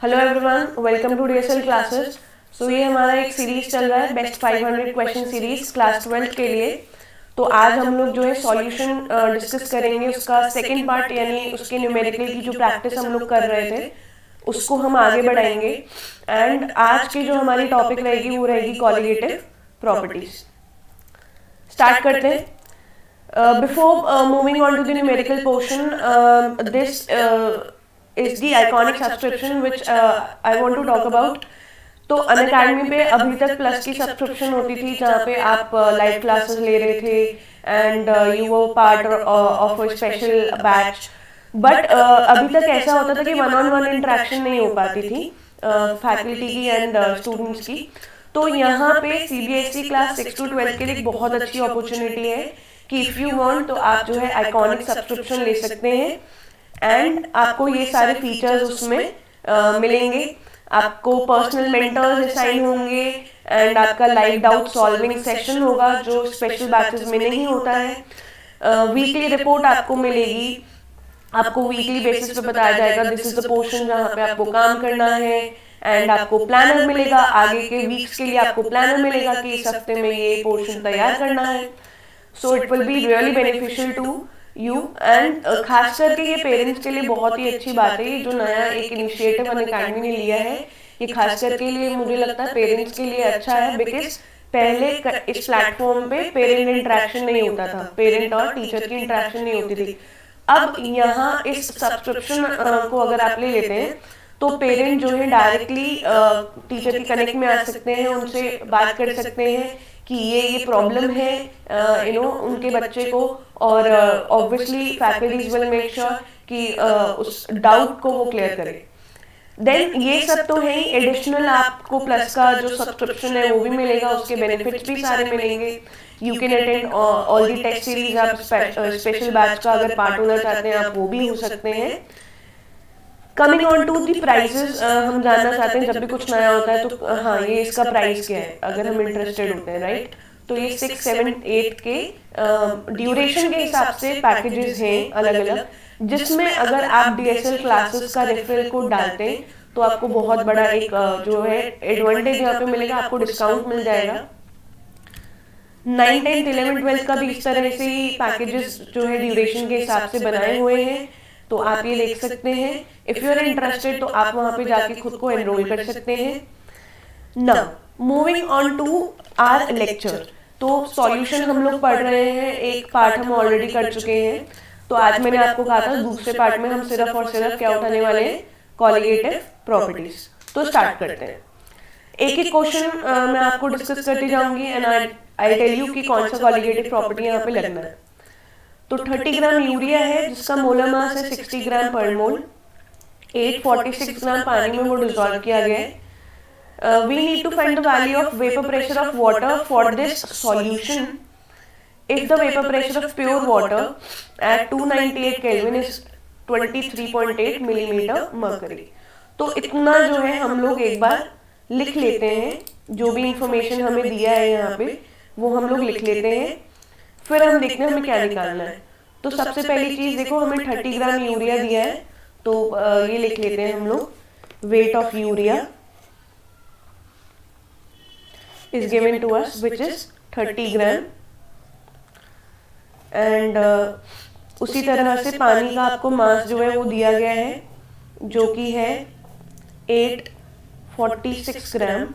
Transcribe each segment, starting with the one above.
Hello everyone, welcome to DSL classes. So ये हमारा एक सीरीज चल रहा है बेस्ट 500 क्वेश्चन सीरीज क्लास 12 के लिए। तो आज हम लोग जो है सॉल्यूशन डिस्कस करेंगे, उसका सेकंड पार्ट यानी उसके न्यूमेरिकल की जो प्रैक्टिस हम लोग कर रहे थे उसको हम आगे बढ़ाएंगे। एंड आज की जो हमारी टॉपिक रहेगी वो रहेगी कॉलिगेटिव प्रॉपर्टीज। स्टार्ट करते हैं। Before moving on to the numerical portion, this is the iconic subscription which I want to talk about. तो अनअकैडमी पे अभी तक प्लस की सब्सक्रिप्शन होती थी जहाँ पे आप लाइव क्लासेस ले रहे थे and you were part of a special batch. But अभी तक ऐसा होता था कि वन ऑन वन इंटरेक्शन नहीं हो पाती थी फैकल्टी की एंड स्टूडेंट्स की। तो यहाँ पे सीबीएसई क्लास 6 to 12 के लिए एक बहुत अच्छी अपॉर्चुनिटी है कि इफ़ यू वांट तो आप जो है आइकॉनिक सब्सक्रिप्शन ले सकते हैं एंड आपको ये सारे फीचर्स उसमें मिलेंगे। आपको पर्सनल मेंटर्स असाइन होंगे एंड आपका लाइव डाउट सॉल्विंग सेशन होगा जो स्पेशल बैचेस में नहीं होता है। वीकली रिपोर्ट आपको मिलेगी, आपको वीकली बेसिस पे बताया जाएगा दिस इज द पोर्शन जहाँ पे आपको काम करना है एंड आपको प्लानर मिलेगा। आगे के वीक्स के लिए आपको प्लानर मिलेगा कि इस हफ्ते में ये पोर्शन तैयार करना है। So it will be really beneficial to you and खास करके ये पेरेंट्स के लिए बहुत ही अच्छी बात है। जो नया एक इनिशिएटिव अनअकैडमी ने लिया है ये खास करके लिए मुझे लगता है पेरेंट्स के लिए अच्छा है, बिकॉज पहले इस प्लेटफॉर्म पे पेरेंट इंटरेक्शन नहीं होता था, पेरेंट और टीचर की इंटरेक्शन नहीं होती थी। अब यहाँ इस सब्सक्रिप्शन को अगर आप ले लेते हैं तो पेरेंट जो है डायरेक्टली टीचर के कनेक्ट में आ सकते हैं, उनसे बात कर सकते हैं कि ये प्रॉब्लम है उनके बच्चे को, और obviously faculties will make sure कि उस डाउट को वो क्लियर करें। देन ये सब तो है ही, एडिशनल आपको प्लस का जो सब्सक्रिप्शन है वो भी मिलेगा, उसके बेनिफिट्स भी सारे मिलेंगे। You can attend all the test series. आप स्पेशल बैच का अगर पार्ट होना चाहते हैं आप वो भी हो सकते हैं। Coming on to the prizes, हम जानना चाहते हैं जब भी कुछ नया होता है तो हाँ ये इसका प्राइस क्या है अगर हम इंटरेस्टेड होते हैं, राइट। तो ये 6, 7, 8 के ड्यूरेशन के हिसाब से पैकेजेस हैं अलग अलग, जिसमें अगर आप डीएसएल क्लासेस का रेफरल कोड डालते हैं तो आपको बहुत बड़ा एक जो है एडवांटेज यहाँ पे मिलेगा, आपको डिस्काउंट मिल जाएगा। 9, 10, 11, 12 का भी इस तरह से ही पैकेजेस जो है ड्यूरेशन के हिसाब से बनाए हुए हैं, तो आप ये देख सकते हैं। इफ यू आर इंटरेस्टेड तो आप वहां पे जाके खुद को एनरोल कर सकते हैं। Now moving on to our lecture. तो सॉल्यूशन हम लोग पढ़ रहे हैं, एक पार्ट हम ऑलरेडी कर चुके हैं। तो आज मैंने आपको कहा था दूसरे पार्ट में हम सिर्फ और सिर्फ क्या उठाने वाले हैं, कॉलिगेटिव प्रॉपर्टीज। तो स्टार्ट करते हैं। एक एक क्वेश्चन मैं आपको डिस्कस करती जाऊंगी एंड आई टेल यू कि कौन सा कॉलिगेटिव प्रॉपर्टी यहाँ पे लगना है। तो 30 ग्राम यूरिया है जिसका मोलर मास है 60 ग्राम पर मोल। 846 ग्राम पानी में वो डिसॉल्व किया गया है। We need to find the value of vapour pressure of water for this solution if the vapour pressure of pure water at 298 kelvin is 23.8 millimetre mercury. तो इतना जो है हम लोग एक बार लिख लेते हैं, जो भी इंफॉर्मेशन हमें दिया है यहाँ पे वो हम लोग लिख लेते हैं, फिर हम देखते हैं हमें क्या निकालना है। तो सबसे पहली चीज देखो, हमें 30 ग्राम यूरिया दिया है तो ये लिख लेते हैं हम लोग, weight of urea is given to us which is 30 gram. And उसी तरह से पानी का आपको मास जो है वो दिया गया है जो कि है 846 ग्राम।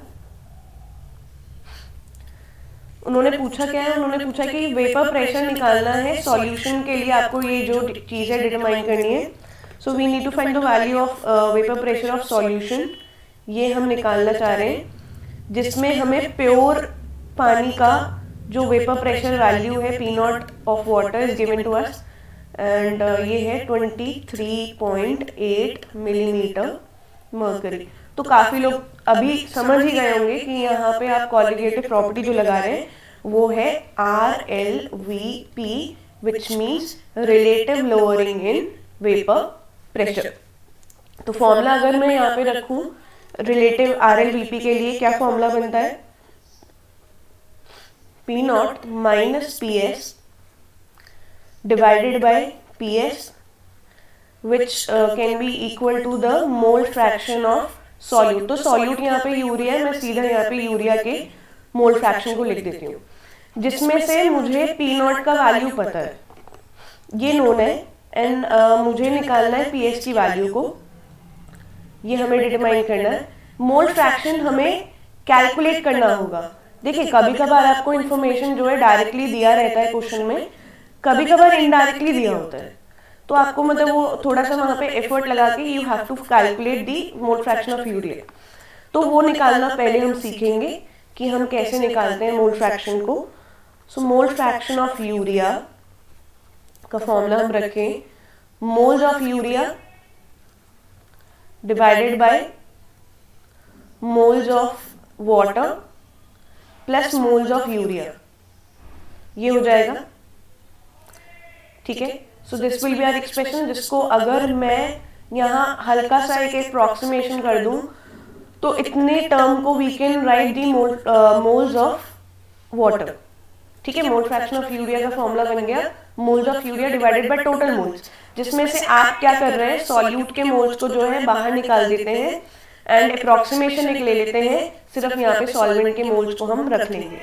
उन्होंने पूछा क्या है, उन्होंने पूछा कि वेपर प्रेशर निकालना है सॉल्यूशन के लिए, आपको ये जो चीज है डिटरमाइन करनी है। So we need to find the value of vapour pressure of solution, ये हम निकालना चाह रहे हैं, जिसमें हमें प्योर पानी का जो वेपर प्रेशर वैल्यू है P naught of water is given to us and ये है 23.8 मिलीमीटर मर्करी। तो काफी लोग अभी समझ ही गए होंगे कि यहाँ पे आप कॉलिगेटिव प्रॉपर्टी जो लगा रहे हैं वो है RLVP which means relative lowering in vapour pressure. तो फॉर्मूला अगर मैं यहाँ पे रखूं रिलेटिव RLVP के लिए, क्या फॉर्मूला बनता है, P not minus PS divided by PS which can be equal to the mole fraction of solute। तो solute यहाँ पे यूरिया है, मैं सीधा यहाँ पे यूरिया के मोल फ्रैक्शन को लिख देती हूँ, जिसमें से मुझे पी नॉट का वैल्यू पता है, ये नोन है, एंड मुझे निकालना है पी एच की वैल्यू को, ये हमें डिटरमाइन करना है। मोल फ्रैक्शन हमें कैलकुलेट करना होगा। देखिए कभी कभार आपको इन्फॉर्मेशन जो है डायरेक्टली दिया रहता है क्वेश्चन में, कभी कभार इनडायरेक्टली दिया होता है, तो आपको मतलब वो थोड़ा सा वहाँ पे एफर्ट लगा के you have to calculate the mole fraction of urea. तो वो निकालना पहले हम सीखेंगे कि हम कैसे निकालते हैं मोल फ्रैक्शन को। So mole fraction of urea का फॉर्मूला हम रखें, moles of urea divided by moles of water plus moles of urea, ये हो जाएगा। ठीक है, so this will be our expression, जिसको अगर मैं यहाँ हल्का सा एक अप्रॉक्सीमेशन कर दूं तो इतने टर्म को we can write the moles of water. ठीक है, मोल फ्रैक्शन ऑफ यूरिया का फॉर्मूला बन गया moles of urea divided by total moles, जिसमें से आप क्या कर रहे हैं, सॉल्यूट के मोल्स को जो है बाहर निकाल देते हैं एंड अप्रॉक्सीमेशन एक ले लेते हैं, सिर्फ यहाँ पे सॉल्वेंट के मोल्स को हम रख लेंगे।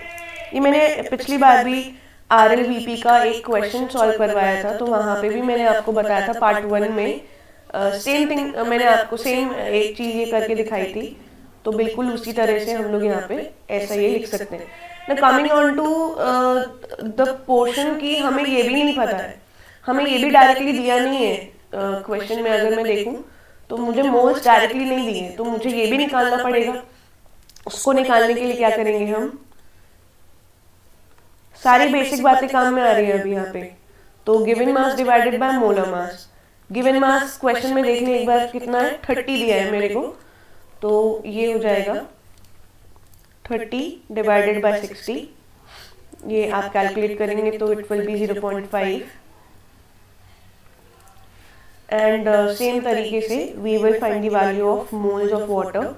ये मैंने पिछली बार भी RLVP का एक क्वेश्चन सॉल्व करवाया था, तो वहाँ पे भी मैंने आपको बताया था पार्ट 1 में सेम थिंग मैंने आपको सेम एक चीज ये करके दिखाई थी, तो बिल्कुल उसी तरह से हम लोग यहाँ पे ऐसा ये लिख सकते हैं। ना coming on to the portion की हमें ये भी नहीं पता है, हमें ये भी डायरेक्टली दिया नहीं है क्वेश्चन में, अगर मैं देखूं तो मुझे मोल्स डायरेक्टली नहीं दिए, तो मुझे ये भी निकालना पड़ेगा। उसको निकालने के लिए क्या करेंगे, हम सारी बेसिक बातें काम में आ रही है अभी यहाँ पे। तो given mass divided by molar mass, given mass question में देख लें एक बार कितना है, 30 दिया है मेरे को, तो ये हो जाएगा 30 डिवाइडेड बाय 60, ये आप कैलकुलेट करेंगे तो it will be 0.5 and same तरीके से we will find the value of moles of water,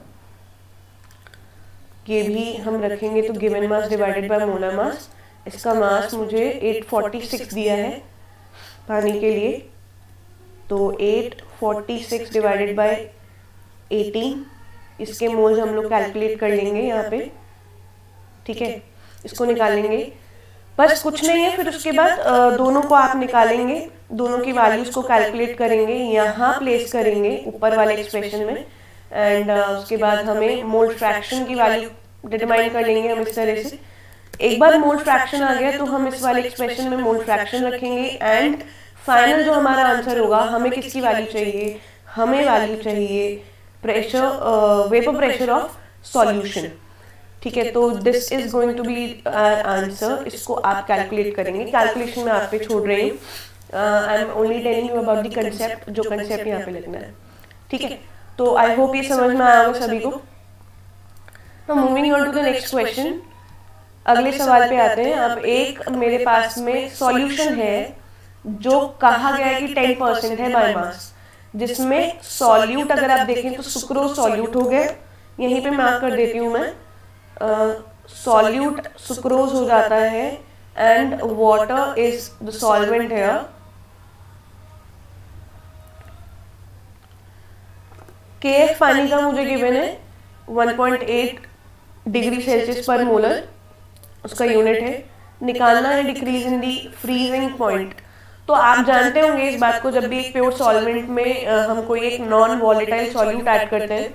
ये भी हम रखेंगे। तो given mass divided by molar mass, इसका मास मुझे 846 दिया है पानी के लिए, तो 846 डिवाइडेड बाय 18, इसके मोल्स हम लोग कैलकुलेट कर लेंगे यहाँ पे। ठीक है, इसको निकालेंगे, बस कुछ नहीं है। फिर उसके बाद दोनों को आप निकालेंगे, दोनों की वैल्यूज को कैलकुलेट करेंगे, यहाँ प्लेस करेंगे ऊपर वाले एक्सप्रेशन में, एंड उसके बाद हमें मोल फ्रैक्शन की वैल्यू डिटरमाइन कर लेंगे हम इस तरह से। एक बार मोल फ्रैक्शन आ गया तो हम इस वाले एक्सप्रेशन में मोल फ्रैक्शन रखेंगे, एंड फाइनल जो हमारा आंसर होगा, हमें किसकी वैल्यू चाहिए, हमें वैल्यू चाहिए pressure, vapour pressure of solution. ठीक है, तो this is going to be answer, इसको आप कैलकुलेट करेंगे। कैलकुलेशन में आप पे छोड़ रही हूँ, I am only telling you about the concept, जो कंसेप्ट यहाँ पे लिखना है। ठीक है, तो आई होप ये समझ में आया होगा सभी को। तो moving on to the next question, अगले सवाल पे आते हैं। अब एक मेरे पास में सॉल्यूशन है जो कहा गया है कि 10% है बाय मास, जिसमें सॉल्यूट अगर आप देखें तो सुक्रोज सॉल्यूट हो गया, यहीं पे मार्क कर देती हूँ मैं, सॉल्यूट सुक्रोज हो जाता है and water is the solvent है। KF पानी का मुझे गिवन है 1.8 डिग्री सेल्सियस पर मोलर, उसका यूनिट है। निकालना है decrease in the freezing point. तो आप जानते होंगे इस बात को, जब भी एक प्योर सॉल्वेंट में हम कोई एक नॉन वॉलेटाइल सॉल्यूट ऐड करते हैं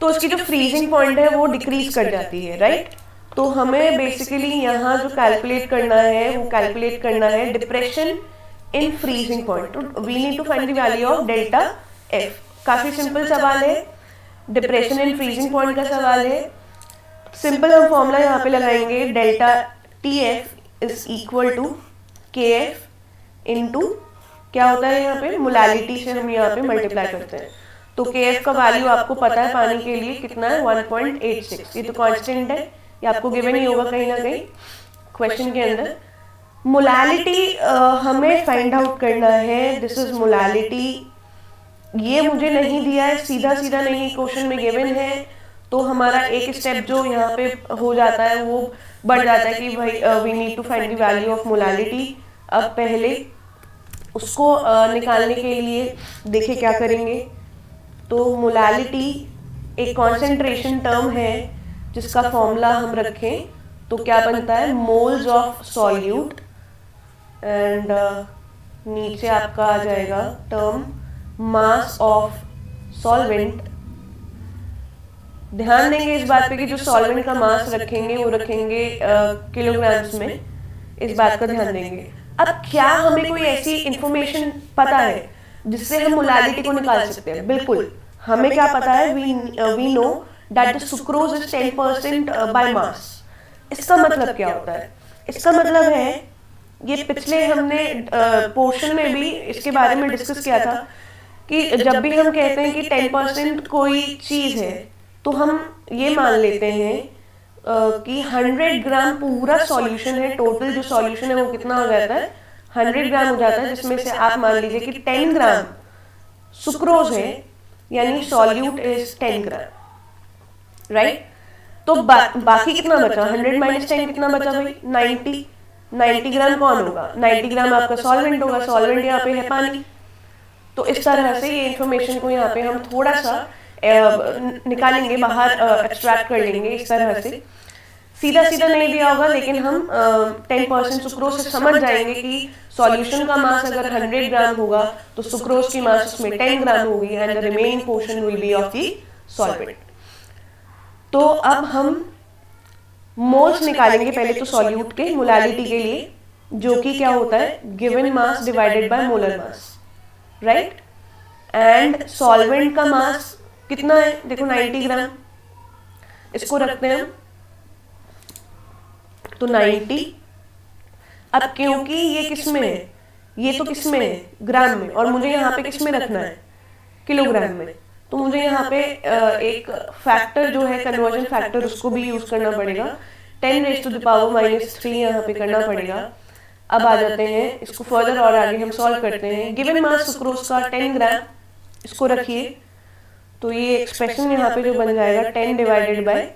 तो उसकी जो फ्रीजिंग पॉइंट है वो डिक्रीज कर जाती है, राइट। तो हमें बेसिकली यहाँ जो कैलकुलेट करना है वो कैलकुलेट करना है डिप्रेशन इन फ्रीजिंग पॉइंट। तो we need to find the value of delta F. काफी सिंपल सवाल है, डिप्रेशन इन फ्रीजिंग पॉइंट का सवाल है। सिंपल हम फॉर्मूला यहाँ पे लगाएंगे, delta T F is equal to K F into क्या होता है यहाँ पे, मोलालिटी से हम यहाँ पे मल्टीप्लाई करते हैं। तो के एफ का वैल्यू आपको पता है पानी के लिए कितना है, 1.86। ये तो कांस्टेंट है, ये आपको गिवन ही होगा कहीं ना कहीं क्वेश्चन के अंदर। मोलालिटी हमें फाइंड आउट करना है, दिस इज मोलालिटी। ये मुझे नहीं दिया है, सीधा सीधा नहीं क्वेश्चन में गिवन है, तो हमारा एक स्टेप जो यहाँ पे हो जाता है वो बढ़ जाता है कि भाई we need to find the value of molality. अब पहले उसको निकालने के लिए देखिए क्या करेंगे। तो मोलालिटी एक कॉन्सेंट्रेशन टर्म है जिसका फॉर्मूला हम रखें तो क्या बनता है, मोल्स ऑफ सॉल्यूट एंड नीचे आपका आ जाएगा टर्म मास ऑफ सॉल्वेंट। ध्यान देंगे इस बात पे कि जो सॉल्वेंट का मास रखेंगे वो रखेंगे किलोग्राम्स में, इस बात का ध्यान देंगे। अब क्या हमें कोई ऐसी इंफॉर्मेशन पता है जिससे हम मोलालिटी को निकाल सकते हैं? बिल्कुल, हमें क्या पता है, we know that the sucrose is 10% by mass. इसका मतलब क्या होता है? इसका मतलब है, ये पिछले हमने पोर्शन में भी इसके बारे में डिस्कस किया था कि जब भी हम कहते हैं कि 10% कोई चीज है तो हम ये मान लेते हैं कि 100 ग्राम पूरा सॉल्यूशन है, टोटल जो सॉल्यूशन है वो कितना हो जाता है, 100 ग्राम हो जाता है, जिसमें से आप मान लीजिए कि 10 ग्राम सुक्रोज है, यानी सॉल्यूट इज 10 ग्राम, राइट। तो बाकी कितना बचा, 100 माइनस 10 कितना बचा भाई, 90 ग्राम कौन होगा, 90 ग्राम आपका सॉल्वेंट होगा, सॉल्वेंट यहाँ पे है पानी। तो इस तरह से ये इन्फॉर्मेशन को यहाँ पे हम थोड़ा सा निकालेंगे बाहर, एक्सट्रैक्ट कर लेंगे इस तरह से। सीधा सीधा नहीं दिया होगा लेकिन हम 10% सुक्रोज से समझ जाएंगे कि सॉल्यूशन का मास अगर 100 ग्राम होगा तो सुक्रोज की मास उसमें 10 ग्राम होगी and the remaining portion will be of the solvent. तो अब हम मोल्स निकालेंगे पहले तो सॉल्यूट के मोलालिटी के लिए, जो कि क्या होता है, given mass divided by molar mass, right. And solvent का मास कितना है, देखो 90 ग्राम, इसको रखते हैं हम तो 90। अब क्योंकि ये किस में है, ये तो किस में है, ग्राम में, और मुझे यहाँ पे किस में रखना है, किलोग्राम में, तो मुझे यहाँ पे एक फैक्टर जो है कन्वर्जन फैक्टर उसको भी यूज करना पड़ेगा, 10⁻³ यहाँ पे करना पड़ेगा। अब आ जाते हैं इसको फर्दर और आगे हम सॉल्व करते हैं। गिवन मास सुक्रोज का 10 ग्राम, इसको रखिए तो ये एक्सप्रेशन यहाँ पे जो बन जाएगा 10 डिवाइडेड बाय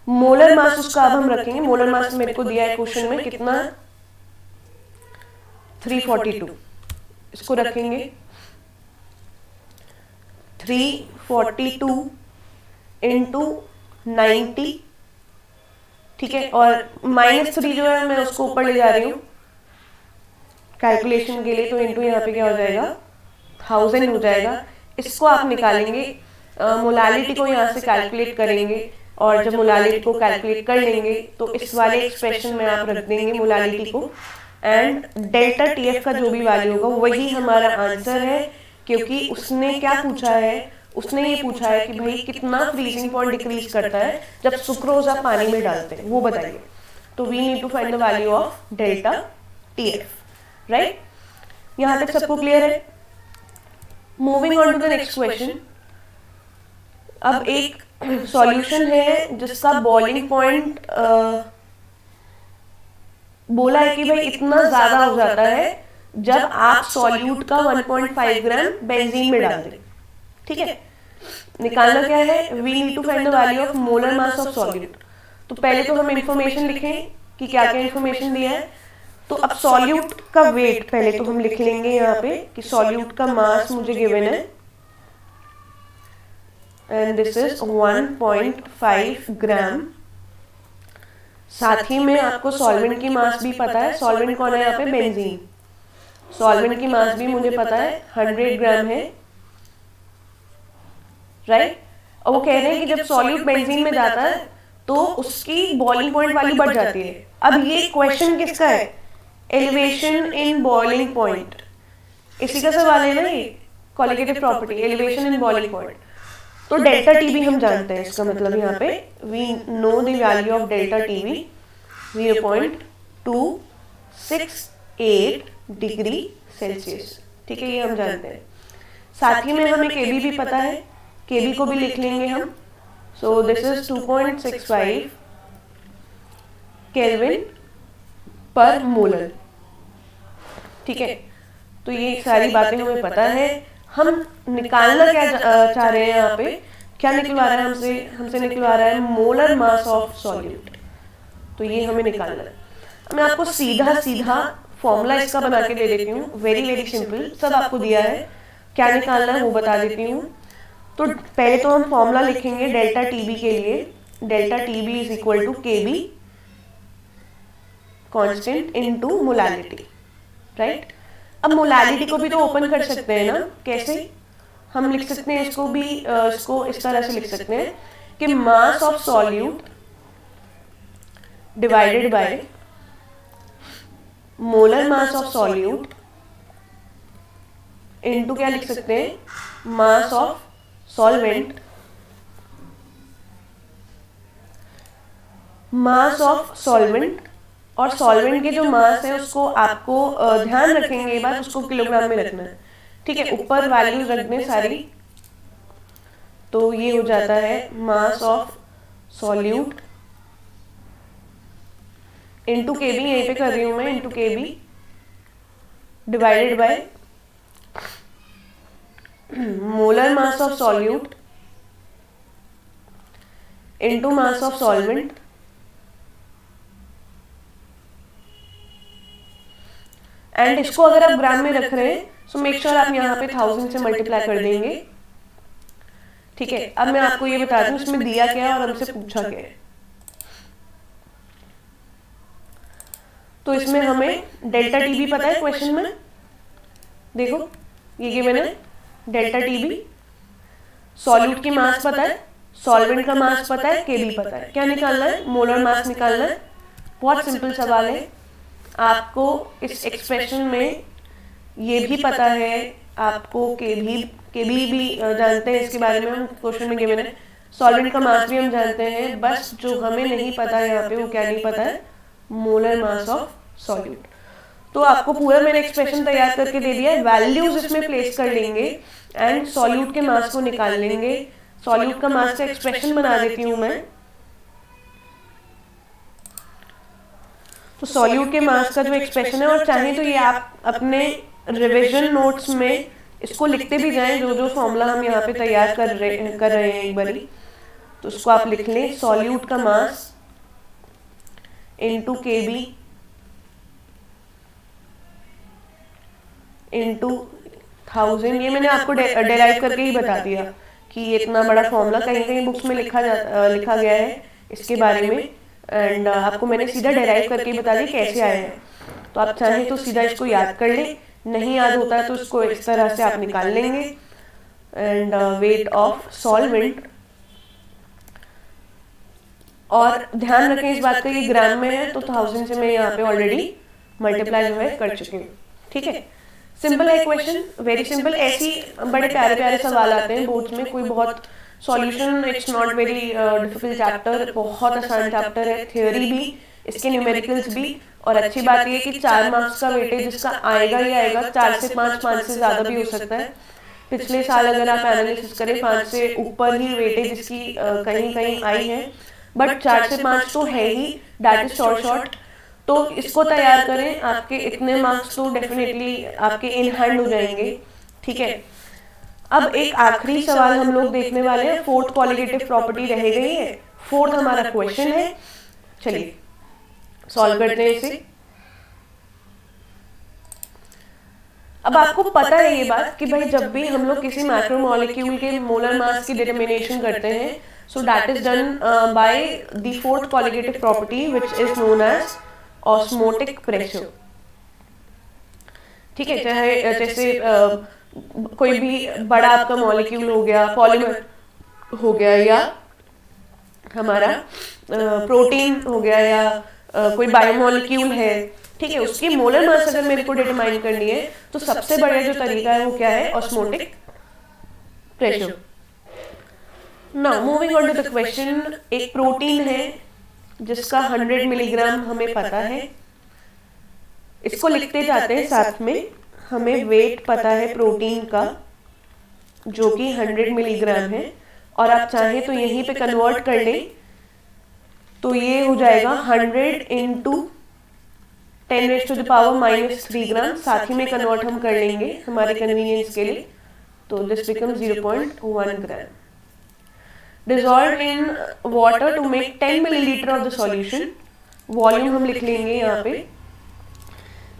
मोलर मास, उसका अब हम रखेंगे। मोलर मास मेरे को दिया है क्वेश्चन में कितना, 342, इसको रखेंगे 342 इंटू 90, ठीक है, और -3 जो है मैं उसको ऊपर ले जा रही हूँ कैलकुलेशन के लिए, तो इंटू यहाँ पे क्या हो जाएगा, 1000 हो जाएगा। इसको आप निकालेंगे, मोलालिटी को यहाँ से कैलकुलेट करेंगे, और जब मोलालिटी को कैलकुलेट कर लेंगे तो इस वाले एक्सप्रेशन में आप रख देंगे मोलालिटी को, एंड डेल्टा टीएफ का जो भी वैल्यू होगा वही हमारा आंसर है, क्योंकि उसने क्या पूछा है, उसने ये पूछा है कि भाई कितना फ्रीजिंग पॉइंट डिक्रीज करता है जब सुक्रोज आप पानी में डालते हैं, वो बताइए। तो we need to find the value of delta TF, right. यहाँ तक सबको क्लियर है? Moving on to the next question. अब एक सॉल्यूशन है जिसका बॉइलिंग पॉइंट बोला है कि भाई इतना ज्यादा हो जाता है जब आप सॉल्यूट का 1.5 ग्राम बेंजीन में डाल दें, ठीक है। निकालना क्या है, we need to find the value of molar mass of solute. तो पहले तो हम इंफॉर्मेशन लिखें कि क्या क्या इंफॉर्मेशन दिया है। तो अब सॉल्यूट का वेट पहले तो हम लिख लेंगे यहाँ पे कि सॉल्यूट का मास मुझे गिवन है एंड दिस इज 1.5 ग्राम। साथ ही में आपको सॉल्वेंट की मास भी पता है, सॉल्वेंट कौन है यहाँ पे, बेंजीन। सॉल्वेंट की मास भी मुझे पता है 100 ग्राम है, राइट। और वो कह रहे हैं कि जब सॉल्यूट बेंजीन में जाता है तो उसकी बॉइलिंग पॉइंट वैल्यू बढ़ जाती है। अब ये क्वेश्चन किसका है, एलिवेशन इन बॉइलिंग पॉइंट, इसी का सवाल है ना ये, colligative property, elevation in boiling point. तो डेल्टा टी भी हम जानते हैं, इसका मतलब यहाँ पे we know the value of delta T we 0.268 degree Celsius, ठीक है, ये हम जानते हैं। साथ ही में हमें केबी भी पता है, केबी को भी लिख लेंगे हम। सो दिस इज 2.65 केल्विन पर मोलर, ठीक है। तो ये सारी बातें हमें पता है। हम निकालना क्या चाह रहे हैं यहाँ पे, क्या निकलवा रहा है हमसे निकलवा रहा है मोलर मास ऑफ सॉल्यूट। तो ये हमें निकालना है। मैं आपको सीधा फॉर्मूला इसका बना के दे देती हूँ, वेरी वेरी सिंपल, सब आपको दिया है, क्या निकालना है वो बता देती हूँ। तो पहले तो हम फॉर्मूला लिखेंगे डेल्टा टीबी के लिए, delta TB is equal to KB constant into molality, right. अब मोलालिटी को भी तो ओपन कर सकते हैं ना, कैसे हम लिख सकते हैं इसको भी, इसको इस तरह से लिख सकते हैं कि मास of solute divided by molar mass of solute into क्या लिख सकते हैं, mass of solvent, mass of solvent. और सॉल्वेंट के जो मास है उसको आपको ध्यान रखेंगे ये बात, उसको किलोग्राम में रखना है, ठीक है, ऊपर वैल्यू रखने सारी। तो ये हो जाता है मास ऑफ सॉल्यूट इनटू केबी, यहीं पे कर रही हूं मैं, into KB divided by molar mass of solute into mass of solvent and इसको अगर आप ग्राम में रख रहे हैं सो मेक श्योर आप यहाँ पे 1000 से मल्टीप्लाई कर देंगे, ठीक है। अब मैं आपको ये बता दूं इसमें दिया क्या है और हमसे पूछा क्या है। तो इसमें हमें डेल्टा टीबी पता है क्वेश्चन में, देखो ये गिवन है डेल्टा टीबी, सॉल्यूट की मास पता है, सॉल्वेंट का मास पता है, केबी पता है, क्या निकालना है, मोलर मास निकालना है। बहुत सिंपल सवाल है, आपको इस एक्सप्रेशन में ये भी पता है, आपको केबी भी जानते हैं, इसके बारे में हम क्वेश्चन में गिवन है, सॉल्वेंट का मास भी हम जानते हैं, बस जो हमें नहीं पता है यहाँ पे वो क्या नहीं पता है, मोलर मास ऑफ सॉल्यूट। तो आपको पूरा मैंने एक्सप्रेशन तैयार करके दे दिया है, वैल्यूज इसमें प्लेस कर लेंगे एंड सॉल्यूट के मास को निकाल लेंगे। सॉल्यूट का मास का एक्सप्रेशन बना देती हूँ मैं। तो सॉल्यूट के मास का जो एक्सप्रेशन है, और चाहे तो ये आप अपने रिवीजन नोट्स में इसको लिखते भी जाएं, जो जो फॉर्मूला हम यहाँ पे तैयार कर रहे हैं एक बारी, तो उसको आप लिख लें, सॉल्यूट का मास इनटू केबी इनटू 1000। ये मैंने आपको डेराइव करके ही बता दिया कि ये इतना बड़ा फॉर्मूला कहीं कहीं बुक्स में लिखा गया है इसके बारे में, एंड आपको मैंने सीधा डेराइव करके बता दिया कैसे आया है। तो आप चाहें तो सीधा इसको याद कर लें, नहीं याद होता है तो इसको इस तरह से आप निकाल लेंगे। एंड वेट ऑफ सॉल्वेंट, और ध्यान रखें इस बात का ये ग्राम में है, तो 1000 से मैं यहाँ पे ऑलरेडी मल्टीप्लाई जो है कर चुकी हूँ, ठीक है। सिंपल है क्वेश्चन, वेरी सिंपल। ऐसी बड़े प्यारे प्यारे सवाल आते हैं बोर्ड्स में, कोई बहुत solution, it's not very difficult chapter, बहुत आसान चैप्टर है, थ्योरी भी, इसके न्यूमेरिकल्स भी। और अच्छी बात ये कि 4 मार्क्स का वेटेज इसका आएगा ही आएगा, 4 से 5 से ज़्यादा भी हो सकता है। पिछले साल अगर आप एनालिसिस करें 5 से ऊपर ही वेटेज इसकी कहीं कहीं आई है, बट 4 से 5 तो है ही, दैट इज शॉर्ट। तो इसको तैयार करें, आपके इतने मार्क्स तो डेफिनेटली आपके इन हैंड हो जाएंगे, ठीक है। अब एक आखिरी सवाल हम लोग देखने वाले हैं, फोर्थ क्वालिटेटिव प्रॉपर्टी रह गई है, फोर्थ हमारा क्वेश्चन है। चलिए सॉल्व करते हैं इसे। अब आपको पता है ये बात कि भाई जब भी हम लोग किसी मैक्रोमोलेक्यूल के मोलर मास की डिटर्मिनेशन करते हैं, so that is done by the fourth qualitative property which is known as osmotic pressure, ठीक है। चाहे जैसे कोई भी बड़ा आपका मॉलिक्यूल हो गया, पॉलीमर हो गया, या हमारा प्रोटीन हो गया, या कोई बायोमॉलिक्यूल है, ठीक है, उसकी मोलर मास अगर मेरे को डिटरमाइन करनी है तो सबसे बड़ा जो तरीका है वो क्या है, osmotic pressure. Now moving on to the question, एक प्रोटीन है जिसका 100 मिलीग्राम हमें पता है, इसको लिखते जाते हैं साथ में, हमें वेट पता है प्रोटीन का जो कि 100 मिलीग्राम है, और आप चाहें तो यहीं पे कन्वर्ट कर लें, तो ये हो जाएगा 100 इंटू 10⁻⁻³ ग्राम, साथ ही में कन्वर्ट हम कर लेंगे हमारे कन्वीनियंस के लिए, तो this become 0.1 gram. Dissolved in water to make 10 milliliter of the solution, volume हम लिख लेंगे यहाँ पे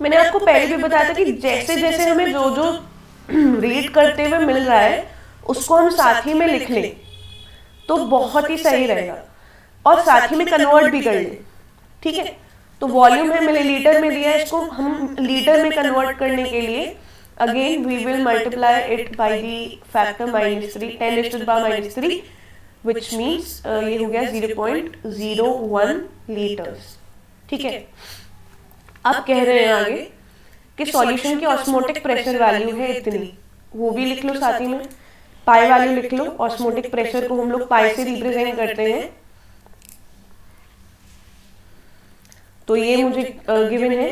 मैंने आपको पहले भी बताया था कि जैसे जैसे हमें जो जो रीड करते हुए मिल रहा है उसको हम साथ ही में लिख लें तो बहुत ही सही रहेगा, और साथ ही में कन्वर्ट भी कर लें। ठीक है, तो वॉल्यूम है मिलीलीटर में दिया है, इसको हम लीटर में कन्वर्ट करने के लिए again we will multiply it by the factor -3, 10⁻⁻³ which means ये हो गया 0.01 लीटर्स। ठीक है, अब कह रहे हैं आगे कि सॉल्यूशन की ऑस्मोटिक प्रेशर वैल्यू है इतनी, वो भी लिख लो साथ ही में, पाई वैल्यू लिख लो। ऑस्मोटिक प्रेशर को हम लोग पाई से रिप्रेजेंट करते हैं, तो ये मुझे गिवन है,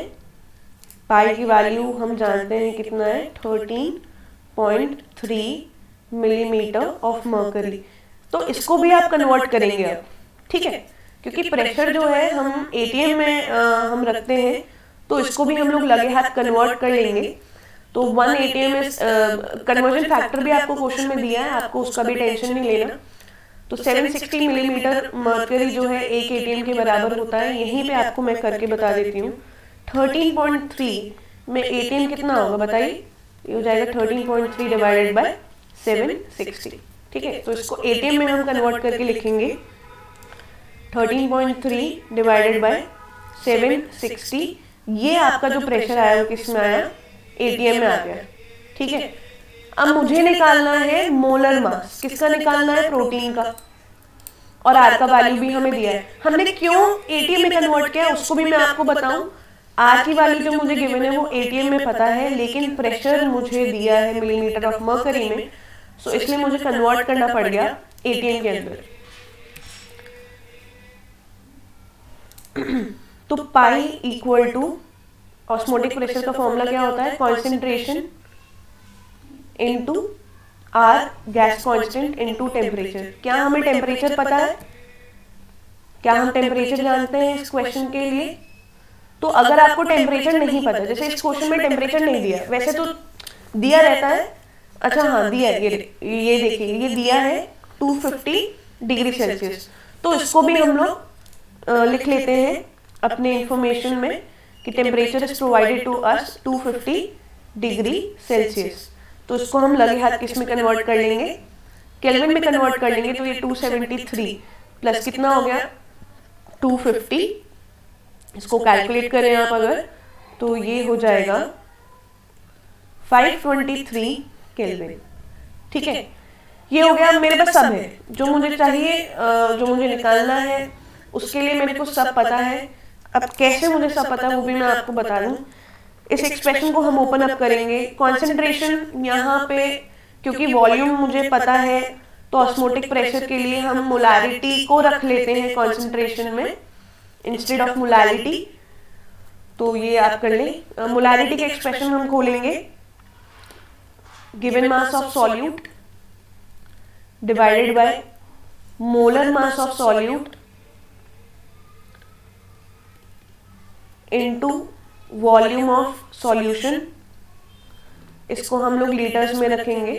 पाई की वैल्यू हम जानते हैं कितना है, 13.3 मिलीमीटर ऑफ मर्करी। तो इसको भी आप कन्वर्ट करेंगे अब, ठीक है, क्योंकि प्रेशर जो है हम एटीएम में हम रखते हैं, तो इसको भी हम लोग लगे हाथ कन्वर्ट कर लेंगे। तो 1 एटीएम कन्वर्जन फैक्टर भी आपको क्वेश्चन में दिया है, आपको उसका भी टेंशन नहीं लेना। तो 760 मिलीमीटर मर्करी जो है 1 एटीएम के बराबर होता है। यहीं पे आपको मैं करके बता देती हूँ, 13.3 में एटीएम कितना होगा बताइए, ये हो जाएगा 13.3 डिवाइडेड बाय 760। ठीक है, तो इसको एटीएम में हम कन्वर्ट करके लिखेंगे 13.3 डिवाइडेड बाय 760। ये आपका जो प्रेशर आया वो किस में आया, एटीएम में आ गया। ठीक है, अब मुझे निकालना है मोलर मास, किसका निकालना है, प्रोटीन का, और आर का वैल्यू भी हमें दिया है। हमने क्यों एटीएम में कन्वर्ट किया उसको भी मैं आपको बताऊं। आर की वैल्यू जो मुझे गिवन है वो एटीएम में पता है, लेकिन प्रेशर मुझे दिया है मिलीमीटर ऑफ मर्करी में, सो इसलिए मुझे कन्वर्ट करना पड़ गया एटीएम के अंदर। तो pi equal to osmotic pressure का फॉर्मूला क्या होता है, concentration into R gas constant into temperature. क्या हमें टेम्परेचर पता है, क्या हम टेम्परेचर जानते हैं इस क्वेश्चन के लिए? तो अगर आपको टेम्परेचर नहीं पता, जैसे इस क्वेश्चन में टेम्परेचर नहीं दिया, वैसे तो दिया रहता है, अच्छा हाँ दिया है, ये देखिए ये दिया है 250 डिग्री सेल्सियस, तो इसको भी हम लोग लिख लेते हैं अपने इंफॉर्मेशन में कि temperature is provided to us 250 degree Celsius. तो इसको हम लगे हाथ किस में कन्वर्ट कर लेंगे, केल्विन में कन्वर्ट कर लेंगे। तो ये 273 प्लस कितना हो गया 250, इसको कैलकुलेट करें आप अगर, तो ये हो जाएगा 523 केल्विन। ठीक है, ये हो गया। मेरे पास सब है जो मुझे चाहिए, जो मुझे निकालना है उसके लिए मेरे को सब पता है। अब कैसे मुझे सब पता है वो भी मैं आपको बता दूं। इस एक्सप्रेशन को हम ओपन अप करेंगे, कॉन्सेंट्रेशन यहाँ पे क्योंकि वॉल्यूम मुझे पता है, तो ऑस्मोटिक प्रेशर के लिए हम मोलारिटी को रख लेते हैं कॉन्सेंट्रेशन में इंस्टेड ऑफ मोलारिटी। तो ये आप कर लें, मोलारिटी के एक्सप्रेशन हम खोलेंगे, given mass of solute divided by molar mass of solute into volume of solution. इसको हम लोग लीटर्स में रखेंगे,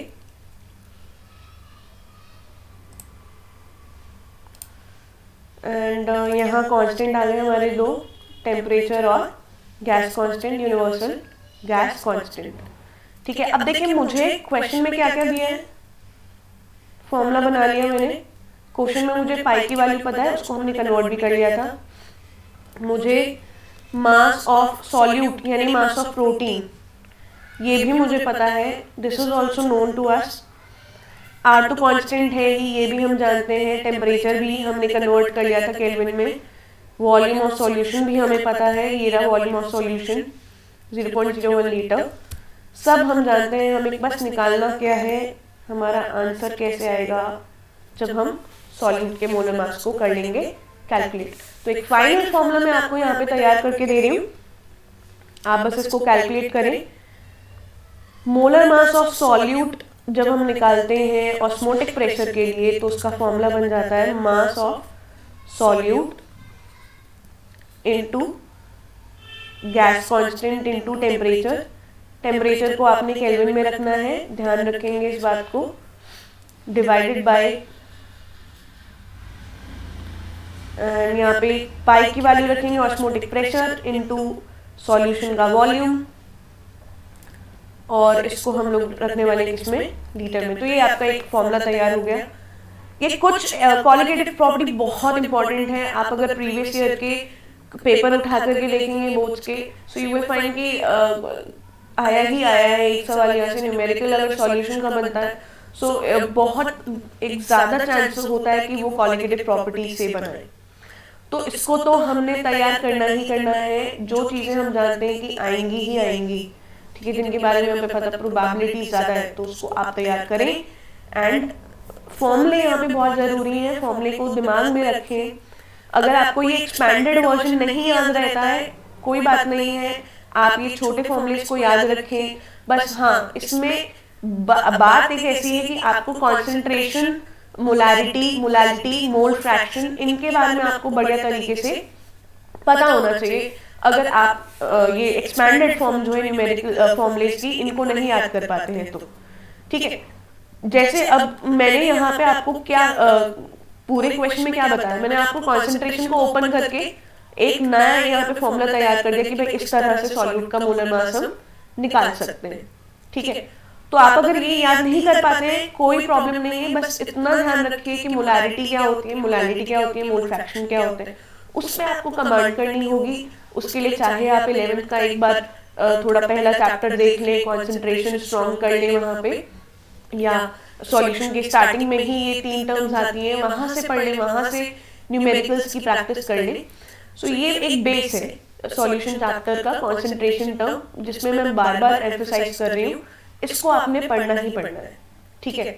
एंड यहाँ कांस्टेंट आ गए हमारे दो, टेम्परेचर और gas constant, universal gas constant. ठीक है, अब देखिए मुझे क्वेश्चन में क्या क्या दिया है, फॉर्मूला बना लिया मैंने। क्वेश्चन में मुझे पाई की वैल्यू पता है, उसको हमने कन्वर्ट भी कर लिया था। मुझे मास ऑफ सॉल्यूट यानी मास ऑफ प्रोटीन ये भी मुझे पता है, this is also known to us. R तो कांस्टेंट है ही, ये भी हम जानते हैं। टेम्परेचर भी हमने कन्वर्ट कर लिया था केल्विन में। वॉल्यूम ऑफ सॉल्यूशन भी हमें पता है, ये रहा वॉल्यूम ऑफ सॉल्यूशन 0.01 लीटर। सब हम जानते हैं, हमें बस निकालना क्या है, हमारा आंसर कैसे आएगा जब हम सॉल्यूट के मोलर मास को कर लेंगे कैलकुलेट। तो एक फाइनल फॉर्मूला मैं आपको यहाँ पे तैयार करके दे रही हूँ, आप बस इसको कैलकुलेट करें। मोलर मास ऑफ सॉल्यूट जब हम निकालते हैं ऑस्मोटिक प्रेशर के लिए, तो उसका फॉर्मूला बन जाता है मास of solute into gas constant into temperature. Temperature को आपने केल्विन में रखना है, ध्यान रखेंगे इस बात को, डिवाइडेड बाय, यहाँ पे पाई की वैल्यू रखेंगे ऑस्मोटिक प्रेशर इनटू सॉल्यूशन का वॉल्यूम, और इसको हम लोग रखने वाले किसमें, लीटर में। तो ये आपका एक फॉर्मूला तैयार हो गया। ये कुछ क्वालिटेटिव प्रॉपर्टी बहुत इंपॉर्टेंट है। आप अगर प्रीवियस ईयर के पेपर उठा करके देखेंगे बोर्ड्स के, सो यू विल फाइंड कि आया ही आया है एक सवाल यहाँ से न्यूमेरिकल अगर सॉल्यूशन का बनता है, सो बहुत एक ज़्यादा चांस होता है कि वो क्वालिटेटिव प्रॉपर्टी से बनाए। तो इसको तो हमने तैयार करना ही करना है। जो चीज़ें हम जानते हैं कि आएंगी ही आएंगी, ठीक है, जिनके बारे में हमें पता प्रोबेबिलिटी ज़्यादा है, तो उसको आप तैयार करें। एंड फॉर्मूले यहाँ पे बहुत ज़रूरी है, फॉर्मूले को दिमाग में रखें। अगर आपको ये एक्सपैंडेड वर्जन नहीं याद रहता है, कोई बात नहीं है, आप ये छोटे फॉर्मूले को याद रखें। बस हाँ, इसमें बात एक ऐसी है कि आपको कॉन्सेंट्रेशन, मोलारिटी, मोल फ्रैक्शन, इनके बारे में आपको बढ़िया तरीके से पता होना चाहिए। अगर आप ये एक्सपैंडेड फॉर्म जो है न्यूमेरिकल फॉर्मूलेस की, इनको नहीं याद कर पाते हैं तो ठीक है। जैसे अब मैंने यहाँ पे आपको क्या पूरे क्वेश्चन में क्या बताया, मैंने आपको कॉन्सेंट्रेशन को ओपन करके एक नया यहाँ पे फॉर्मूला तैयार कर दिया कि भाई इस तरह से सॉल्यूट का मोलर मास हम निकाल सकते हैं, ठीक है। तो आप अगर ये याद नहीं कर पाते हैं, कोई प्रॉब्लम नहीं है, बस इतना ध्यान रखिए कि मोलारिटी क्या होती है, मोलालिटी क्या होती है, मोल फ्रैक्शन क्या होते हैं, उसमें आपको कमांड करनी होगी। उसके लिए चाहे आप 11th का एक बार थोड़ा पहला चैप्टर देख लें, कॉन्सेंट्रेशन स्ट्रॉन्ग कर लें वहाँ पे, या सॉल्यूशन की स्टार्टिंग में ही ये 3 टर्म्स आती हैं, वहाँ से पढ़ लें, वहाँ से न्यूमेरिकल्स की प्रैक्टिस कर लें। सो ये एक बेस है सॉल्यूशन चैप्टर का, कॉन्सेंट्रेशन टर्म, जिसमें मैं बार बार एम्फसाइज कर रही हूँ, इसको आपने पढ़ना ही पढ़ना है, ठीक है।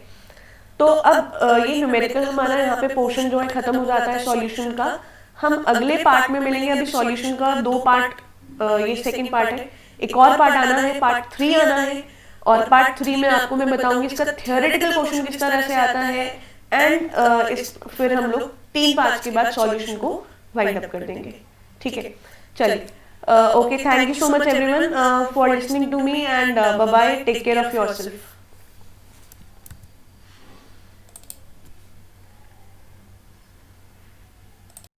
तो अब ये न्यूमेरिकल हमारा यहाँ पे पोर्शन जो है खत्म हो जाता है सॉल्यूशन का। हम अगले पार्ट में मिलेंगे। अभी सॉल्यूशन का 2 पार्ट, ये सेकंड पार्ट है, एक और पार्ट आना है, पार्ट 3 आना है, और पार्ट 3 में आपको मैं बताऊंगी इसका थियोरेटिकल क्वेश्चन किस तरह से आता है। एंड फिर हम लोग 3 पार्ट्स के बाद सॉल्यूशन को वाइंड अप कर देंगे, ठीक है। चलिए, okay, thank you so much everyone for listening to me, and bye bye, take care of yourself.